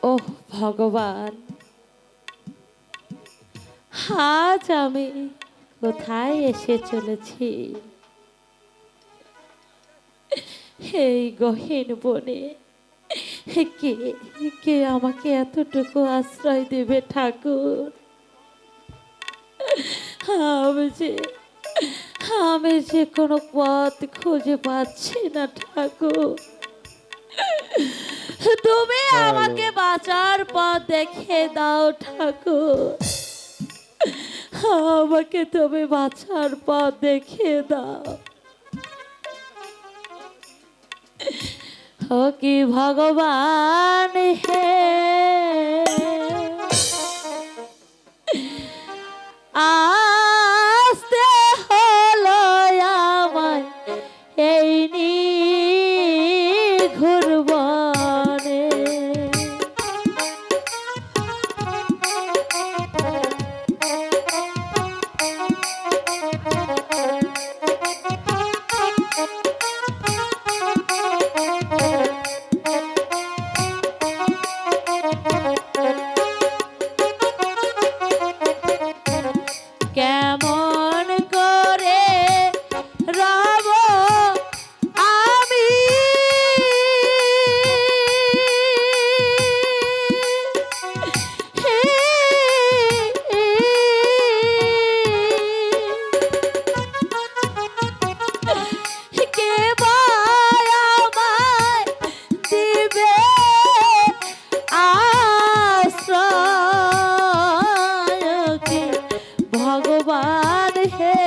ওহ ভগবান, আজ আমি কোথায় এসে চলেছি? এই গহীন বনে কে কে আমাকে এতটুকু আশ্রয় দেবে ঠাকুর? আমি যে আমি যে কোনো পথ খুঁজে পাচ্ছি না ঠাকুর। তুমি হ্যালো। আমাকে বাঁচার পথ দেখে দাও ঠাকুর। আমাকে তুমি বাঁচার পথ দেখিয়ে দাও। ও কি ভগবান হে, আসতে হলো আমায় এই নিঘুর বনে। কেমন করে রব আমি কে বা আমায় দিবে আশ্রয়? কে ভগবান হে,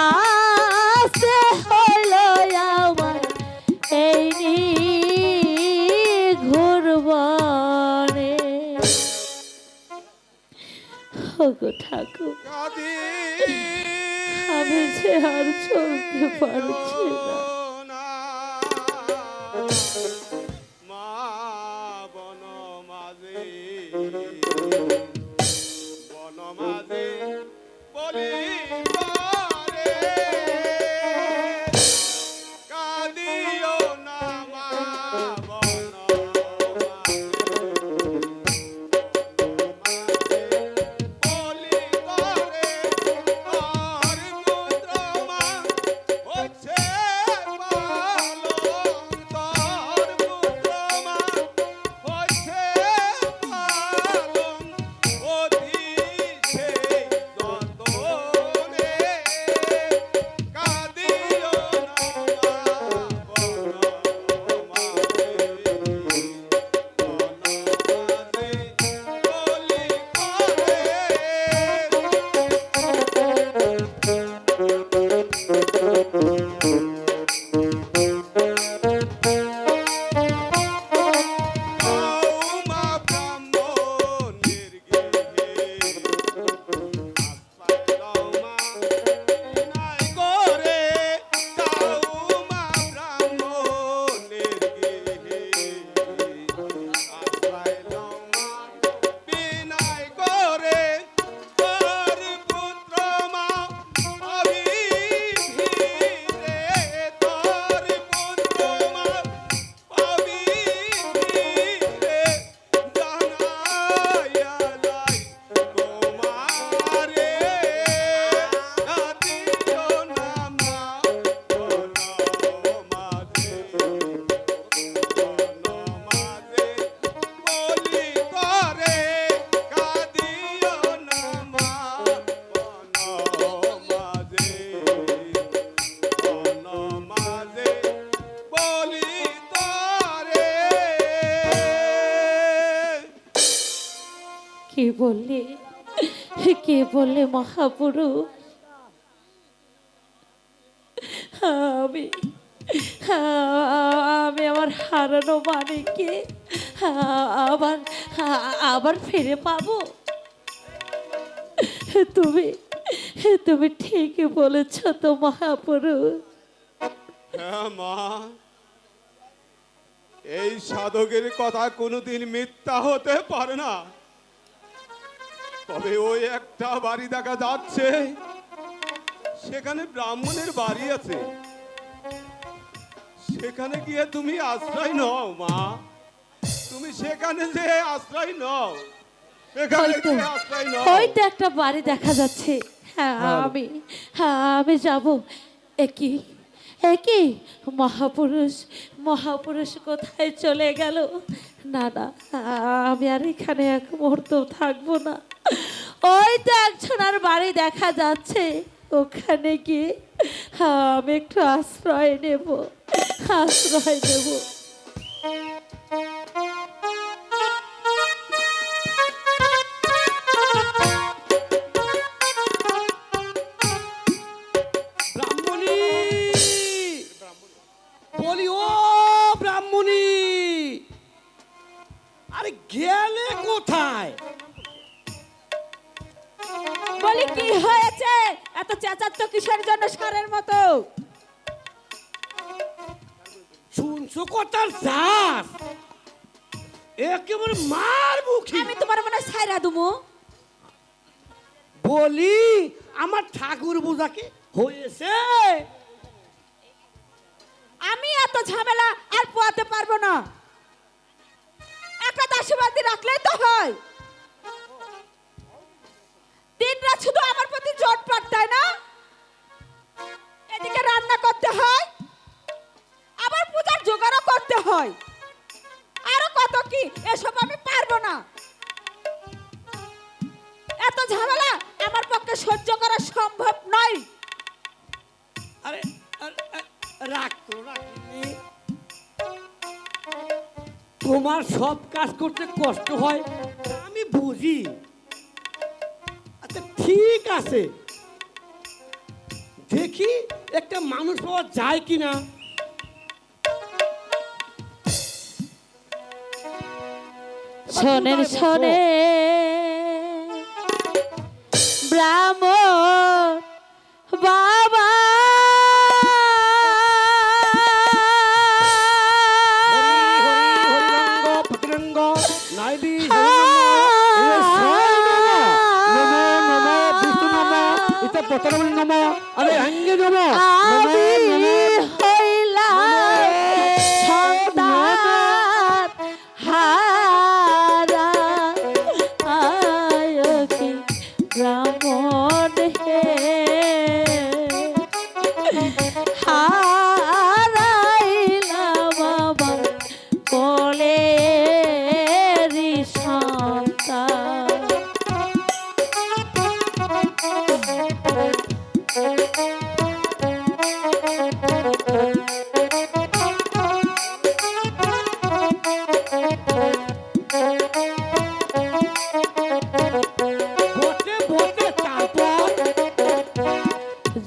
আসতে হইল আমার এই নিঘুর বনে। ওগো ঠাকুর, কাঁদি আমি যে আর চলতে পারছি না। না মা বন মাঝে বলি পারে কাঁদিও না মা বন বলি পারে আর পুত্র মা হচ্ছে পালন তোর পুত্র মা হচ্ছে পালন অতি সেই যতনে কাঁদিও না মা বনমালী বলি মা ব্রাহ্মণের গৃহে আশ্রয় লও মা বিনয় করে যাও মা ব্রাহ্মণের গৃহে আশ্রয় লও মা বিনয় করে তোর পুত্র মা পাবি ফিরে তোর পুত্র মা পাবি ফিরে জানাইয়া লাই তোমারে কাঁদিও না মা বনমালী বলি করে কাঁদিও না মা বনমালী বলি করে কে বললে, কে বললে মহাপুরুষ? আমি আমি আমার হারানো মানিককে আবার আবার ফিরে পাবো? তুমি তুমি ঠিকই বলেছ তো মহাপুরুষ। হ্যাঁ মা, এই সাধকের কথা কোনোদিন মিথ্যা হতে পারে না। তবে ওই একটা বাড়ি দেখা যাচ্ছে, সেখানে ব্রাহ্মণের বাড়ি আছে। সেখানে গিয়ে তুমি আশ্রয় নাও মা, তুমি সেখানে যে আশ্রয় নাও, সেখানে হয়তো গিয়ে আশ্রয় নাও। হয়তো একটা বাড়ি দেখা যাচ্ছে। হ্যাঁ আমি যাব। একই একই মহাপুরুষ মহাপুরুষ কোথায় চলে গেল? না না, আমি আর এখানে এক মুহূর্ত থাকবো না। ওই তো একজনের বাড়ি দেখা যাচ্ছে, ওখানে গিয়ে আমি একটু আশ্রয় নেব, আশ্রয় নেব। ব্রাহ্মণী, বলি ও ব্রাহ্মণী, আরে গেলে কোথায়? বলি কি হয়েছে? এত চেঁচাচ্ছ কিসের জন্য সারের মতো? শুনছো কথার দাস, একেবারে মার মুখী। আমি তোমার মনে ছাইরা দুমু। বলি আমার ঠাকুর পূজাকে হয়েছে। আমি এত ঝামেলা আর পোয়াতে পারবো না। একটা দাসীবাদী রাখলেই তো হয়। দিন রাত শুধু আমার প্রতি জটপাট, তাই না? এদিকে রান্না করতে হয়, আবার পূজার জোগাড়ও করতে হয়, আরো কত কি, এসব আমি পারবো না। এত ঝামেলা আমার পক্ষে সহ্য করা সম্ভব নয়। আরে রাখ তো, রাখিনি। তোমার সব কাজ করতে কষ্ট হয়, আমি বুঝি। আচ্ছা ঠিক আছে, দেখি একটা মানুষ পাওয়া যায় কিনা। শোনেন শোনে ব্রাহ্মণ বাবা, আমি হইলাম সন্তান হারা, আয় কি ব্রাহ্মণ হে, হারাইলাম বাবা কোলেরই সন্তান।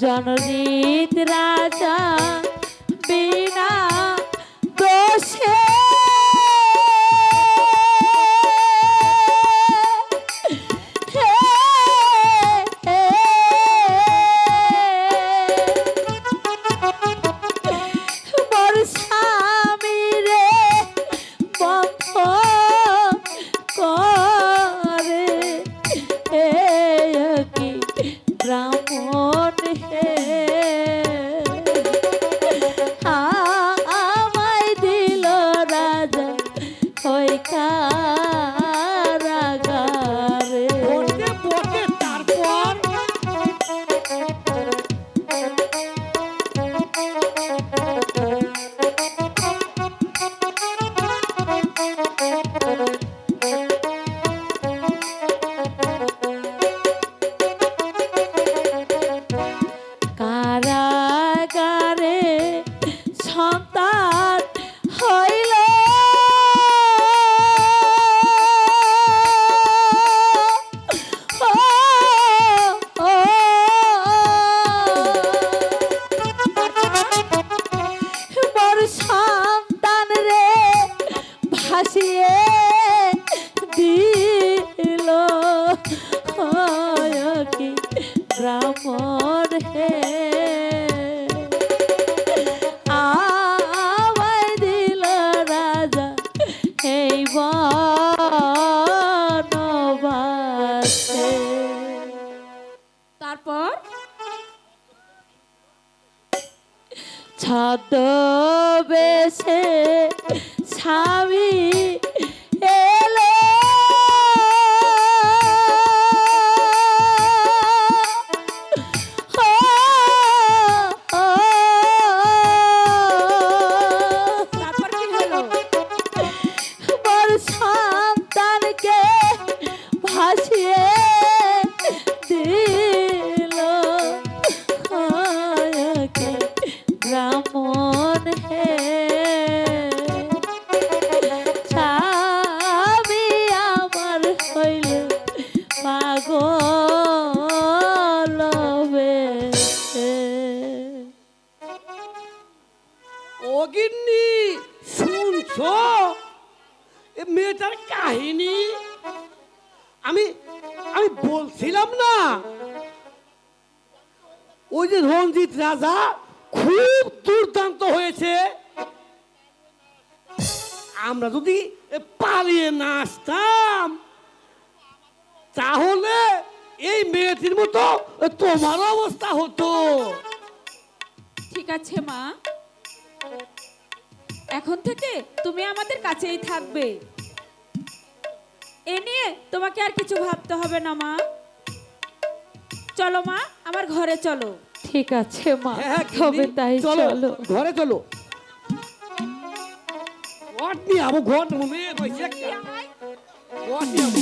জনজিৎ রাজা বিনা দোষে মোর স্বামী রে বন্ধ করে, কি ব্রাহ্মণ হে, আমায় দিল রাজা ওই কারাগারে। তারপর কারাগারে সন্তান হইল, মোর সন্তান রে ভাসিয়ে দিল, কি ব্রাহ্মণ হে, আমায় দিল রাজা এই বনবাসে। তারপর ছদ্ম ভালোবেসে স্বামী এলো তারপর কি হলো? মোর সন্তানকে ভাসিয়ে দিল হায়কে ব্রাহ্মণ হে স্বামী আমার হইল পাগল বেশে। ও গিন্নি শুনছো এ মেয়েটার কাহিনী? আমি আমি বলছিলাম না ওই যে রঞ্জিত রাজা খুব দুর্দান্ত হয়েছে। আমরা যদি পালিয়ে না আসতাম তাহলে এই মেয়েটির মতো তোমার অবস্থা হতো। ঠিক আছে মা, এখন থেকে তুমি আমাদের কাছেই থাকবে। এ নিয়ে তোমাকে আর কিছু ভাবতে হবে না মা। চলো মা, আমার ঘরে চলো। ঠিক আছে মা, হ্যাঁ, তবে গিন্নি, তাই চলো। ঘরে চলো। ঘর নিয়ে আবো, ঘর মনে বসে ঘর নিয়ে আবো।